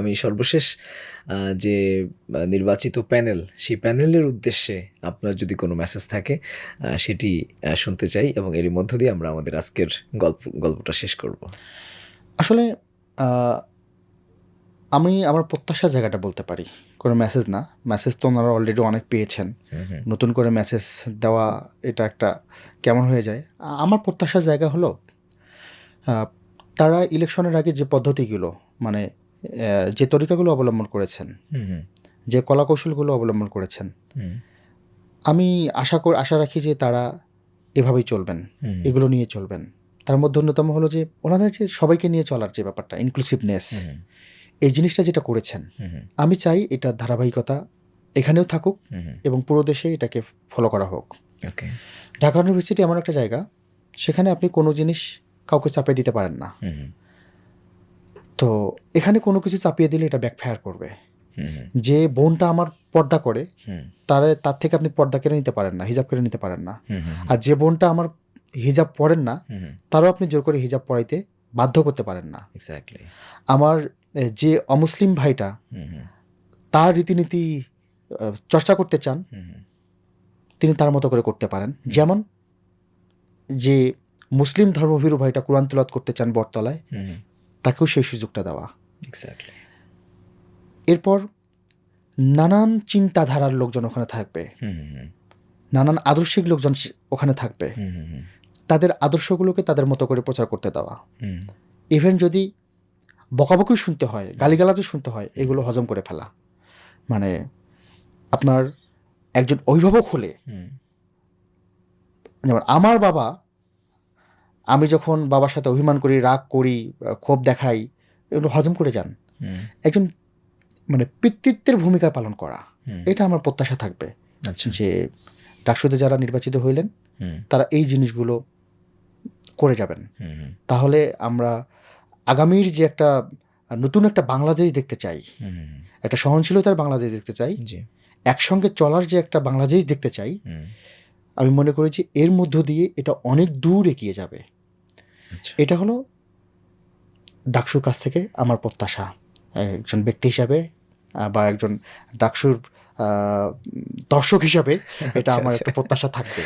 আমি সর্বশেষ যে নির্বাচিত প্যানেল, সেই প্যানেলের উদ্দেশ্যে আপনার যদি কোনো মেসেজ থাকে সেটি শুনতে চাই, এবং এরই মধ্য দিয়ে আমরা আমাদের আজকের গল্পটা শেষ করব। আসলে আমি আমার প্রত্যাশার জায়গাটা বলতে পারি, কোনো মেসেজ না। মেসেজ তো ওনারা অলরেডি অনেক পেয়েছেন, নতুন করে মেসেজ দেওয়া এটা একটা কেমন হয়ে যায়। আমার প্রত্যাশার জায়গা হলো তারা ইলেকশনের আগে যে পদ্ধতিগুলো, মানে যে তরিকাগুলো অবলম্বন করেছেন, যে কলাকৌশলগুলো অবলম্বন করেছেন, আমি আশা রাখি যে তারা এভাবেই চলবেন, এগুলো নিয়ে চলবেন। তার মধ্যে অন্যতম হলো যে ওনাদের যে সবাইকে নিয়ে চলার যে ব্যাপারটা, ইনক্লুসিভনেস, এই জিনিসটা যেটা করেছেন, আমি চাই এটা ধারাবাহিকতা এখানেও থাকুক এবং পুরো দেশে এটাকে ফলো করা হোক। ঢাকা ইউনিভার্সিটি এমন একটা জায়গা, সেখানে আপনি কোনো জিনিস কাউকে চাপিয়ে দিতে পারেন না। তো এখানে কোনো কিছু চাপিয়ে দিলে এটা ব্যাকফায়ার করবে। যে বোনটা আমার পর্দা করে, তার থেকে আপনি পর্দা কেড়ে নিতে পারেন না, হিজাব কেড়ে নিতে পারেন না। আর যে বোনটা আমার হিজাব পরেন না, তারও আপনি জোর করে হিজাব পরাইতে বাধ্য করতে পারেন না। আমার যে অমুসলিম ভাইটা তার রীতিনীতি চর্চা করতে চান, তিনি তার মতো করে করতে পারেন। যেমন যে মুসলিম ধর্মভীরু ভাইটা কোরআন তেলাওয়াত করতে চান বটতলায়, তাকেও সেই সুযোগটা দেওয়া। এরপর নানান চিন্তাধারার লোকজন ওখানে থাকবে, নানান আদর্শিক লোকজন ওখানে থাকবে, তাদের আদর্শগুলোকে তাদের মতো করে প্রচার করতে দেওয়া। ইভেন যদি বকাবকি শুনতে হয়, গালিগালাজও শুনতে হয়, এগুলো হজম করে ফেলা। মানে আপনার একজন অভিভাবক হলে, যেমন আমার বাবা, আমি যখন বাবার সাথে অভিমান করি, রাগ করি, ক্ষোভ দেখাই, এগুলো হজম করে যান। একজন মানে পিতৃত্বের ভূমিকা পালন করা, এটা আমার প্রত্যাশা থাকবে যে ডাকসুতে যারা নির্বাচিত হইলেন তারা এই জিনিসগুলো করে যাবেন। তাহলে আমরা আগামীর যে একটা নতুন একটা বাংলাদেশ দেখতে চাই, একটা সহনশীলতার বাংলাদেশ দেখতে চাই, একসঙ্গে চলার যে একটা বাংলাদেশ দেখতে চাই, আমি মনে করি যে এর মধ্য দিয়ে এটা অনেক দূর এগিয়ে যাবে। এটা হলো ডাকসুর কাছ থেকে আমার প্রত্যাশা, একজন ব্যক্তি হিসাবে বা একজন ডাকসুর দর্শক হিসাবে এটা আমার একটা প্রত্যাশা থাকবে।